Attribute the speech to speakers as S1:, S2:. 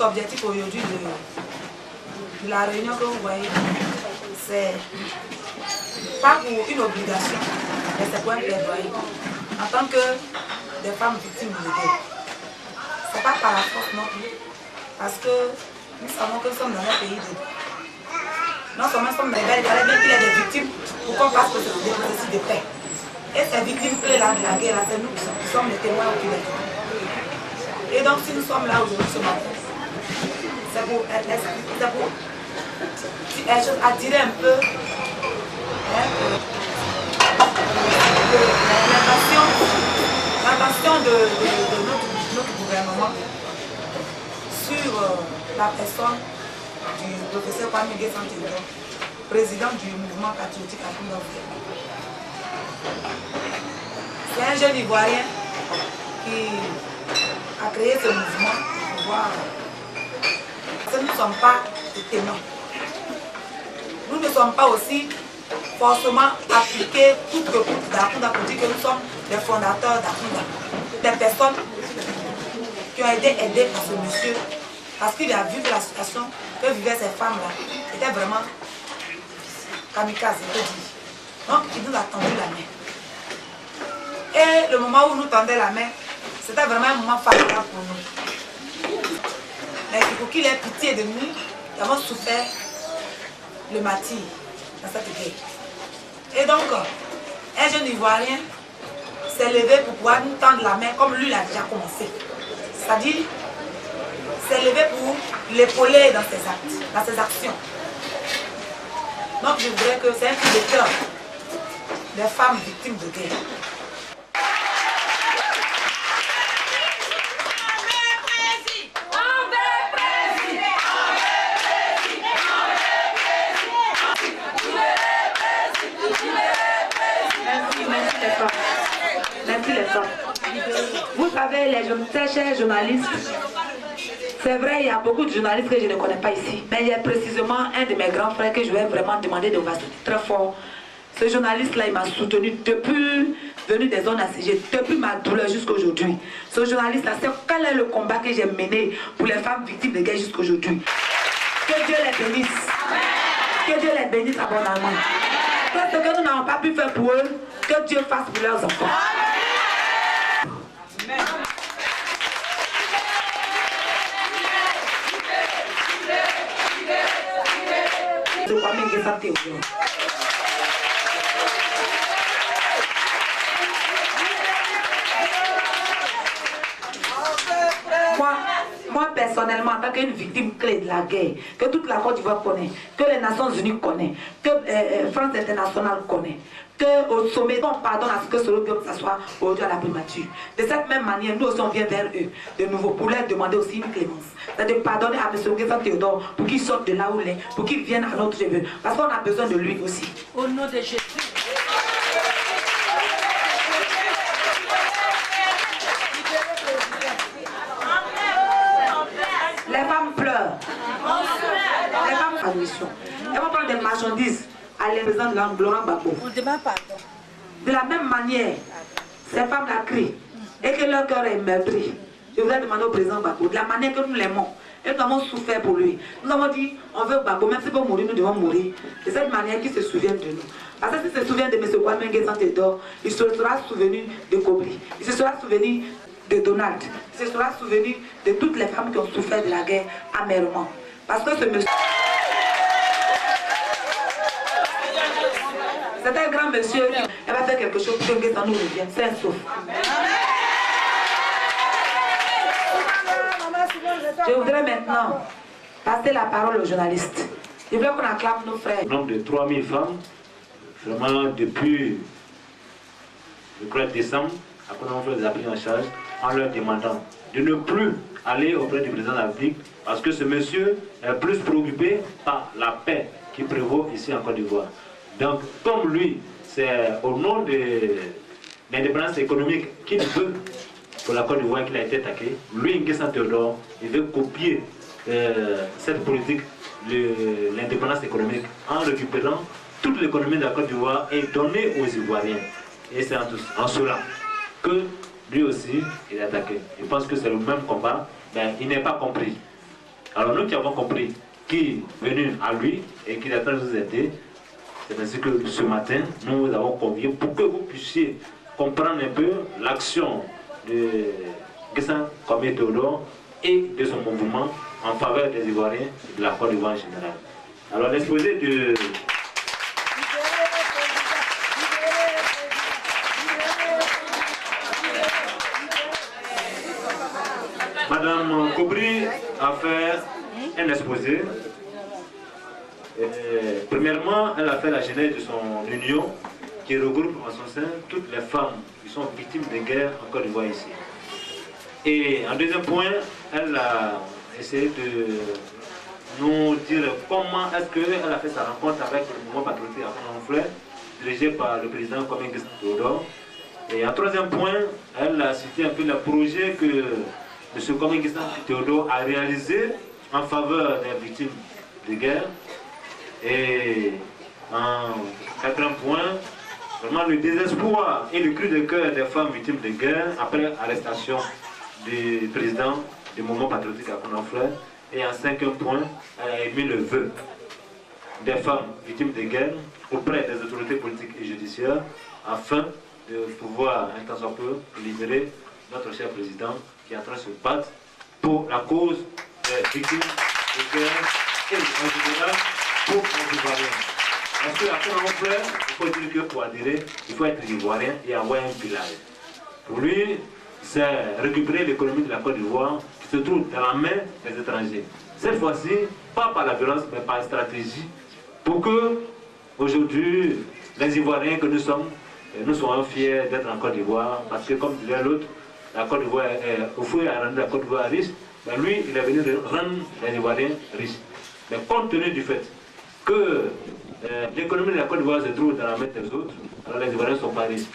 S1: objectif aujourd'hui de la réunion que vous voyez, c'est pas pour une obligation, mais c'est pour un plaidoyer. En tant que des femmes victimes de guerre. Ce n'est pas par la force non plus, parce que nous savons que nous sommes dans un pays de... Non seulement nous sommes dans les belles, il fallait bien qu'il y ait des victimes pour qu'on fasse des processus de paix. Et ces victimes là de la guerre, c'est nous qui sommes les témoins oculaires. Et donc si nous sommes là aujourd'hui ce matin, c'est pour attirer un peu l'attention de notre gouvernement sur la personne du professeur Kwame N'Guessan Theodore, président du mouvement patriotique Akunda Oufoué. C'est un jeune Ivoirien qui a créé ce mouvement pour pouvoir... Parce que nous ne sommes pas des témoins. Nous ne sommes pas aussi forcément appliqués toute que toute d'Akunda pour dire que nous sommes des fondateurs d'Akunda. Des personnes qui ont été aidées par ce monsieur parce qu'il a vu que la situation que vivaient ces femmes-là était vraiment kamikaze, je peux dire. Donc il nous a tendu la main. Et le moment où nous tendait la main, c'était vraiment un moment favorable pour nous. Mais pour qu'il ait pitié de nous, nous avons souffert le martyre dans cette guerre. Et donc, un jeune Ivoirien s'est levé pour pouvoir nous tendre la main comme lui l'a déjà commencé. C'est-à-dire, s'est levé pour l'épauler dans ses actes, dans ses actions. Donc je voudrais que c'est un cri de cœur des femmes victimes de guerre.
S2: Merci les femmes. Vous savez, les chers journalistes, c'est vrai, il y a beaucoup de journalistes que je ne connais pas ici. Mais il y a précisément un de mes grands frères que je vais vraiment demander de vous soutenir très fort. Ce journaliste-là, il m'a soutenu depuis venu des zones assiégées, depuis ma douleur jusqu'à aujourd'hui. Ce journaliste-là, c'est quel est le combat que j'ai mené pour les femmes victimes de guerre jusqu'à aujourd'hui. Que Dieu les bénisse. Que Dieu les bénisse abondamment. Tout ce que nous n'avons pas pu faire pour eux, que Dieu fasse pour leurs enfants. Amen. Moi personnellement, en tant qu'une victime clé de la guerre, que toute la Côte d'Ivoire connaît, que les Nations Unies connaissent, que France Internationale connaît, qu'au sommet, on pardonne à ce que ce groupe s'assoie aujourd'hui à la primature. De cette même manière, nous aussi on vient vers eux de nouveau pour leur demander aussi une clémence. C'est-à-dire de pardonner à M. N'Guessan Theodore pour qu'il sorte de là où il est, pour qu'il vienne à notre cheveu. Parce qu'on a besoin de lui aussi.
S3: Au nom de Jésus.
S2: Les femmes pleurent. Les femmes font mission. Elles vont prendre des marchandises à les président de Laurent Gbagbo.
S3: On demande pardon.
S2: De la même manière, ces femmes-là crient et que leur cœur est meurtri. Je voudrais demander au président Gbagbo, de la manière que nous l'aimons, et nous avons souffert pour lui. Nous avons dit, on veut Gbagbo, même si pour mourir, nous devons mourir. De cette manière qu'il se souvienne de nous. Parce que s'il se souvient de M. Kwame N'Guessan Theodore, il se sera souvenu de Kobri. Il se sera souvenu de Donald. Il se sera souvenu de toutes les femmes qui ont souffert de la guerre amèrement. Parce que ce monsieur... C'est un grand monsieur, elle va faire quelque chose pour que N'Guessan nous revienne, c'est un sauf. Je voudrais maintenant passer la parole aux journalistes. Je voudrais qu'on acclame nos frères.
S4: Le nombre de 3000 femmes, vraiment depuis le 3 décembre, après on fait des appels en charge, en leur demandant de ne plus aller auprès du président de la République, parce que ce monsieur est plus préoccupé par la paix qui prévaut ici en Côte d'Ivoire. Donc, comme lui, c'est au nom de l'indépendance économique qu'il veut pour la Côte d'Ivoire qu'il a été attaqué, lui, N'Guessan Theodore, il veut copier cette politique de l'indépendance économique en récupérant toute l'économie de la Côte d'Ivoire et donner aux Ivoiriens. Et c'est en cela que lui aussi, il est attaqué. Je pense que c'est le même combat, mais il n'est pas compris. Alors nous qui avons compris qui est venu à lui et qui attend de nous aider, c'est ainsi que ce matin, nous vous avons convié pour que vous puissiez comprendre un peu l'action de Guessant Kwame Théodore et de son mouvement en faveur des Ivoiriens et de la Côte d'Ivoire en général. Alors l'exposé de... Madame Kobri a fait un exposé. Premièrement, elle a fait la genèse de son union qui regroupe en son sein toutes les femmes qui sont victimes de guerre en Côte d'Ivoire ici. Et en deuxième point, elle a essayé de nous dire comment est-ce qu'elle a fait sa rencontre avec le mouvement patriotique à Frère, dirigé par le président Kwame Théodore. Et en troisième point, elle a cité un peu le projet que M. Kwame Théodore a réalisé en faveur des victimes de guerre. Et en quatrième point, vraiment le désespoir et le cri de cœur des femmes victimes de guerre après l'arrestation du président du mouvement patriotique à Frère. Et en cinquième point, elle a émis le vœu des femmes victimes de guerre auprès des autorités politiques et judiciaires afin de pouvoir, un temps soit peu, libérer notre cher président qui est en train de se battre pour la cause des victimes de guerre et en général pour les Ivoiriens. Parce qu'à Frère, il faut dire que pour adhérer, il faut être Ivoirien et avoir un village. Pour lui, c'est récupérer l'économie de la Côte d'Ivoire qui se trouve dans la main des étrangers. Cette fois-ci, pas par la violence, mais par la stratégie, pour que, aujourd'hui, les Ivoiriens que nous soyons fiers d'être en Côte d'Ivoire, parce que comme disait l'autre, la Côte d'Ivoire, au fond, il a rendu la Côte d'Ivoire riche, mais lui, il est venu rendre les Ivoiriens riches. Mais compte tenu du fait que l'économie de la Côte d'Ivoire se trouve dans la main des autres, alors les Ivoiriens ne sont pas riches.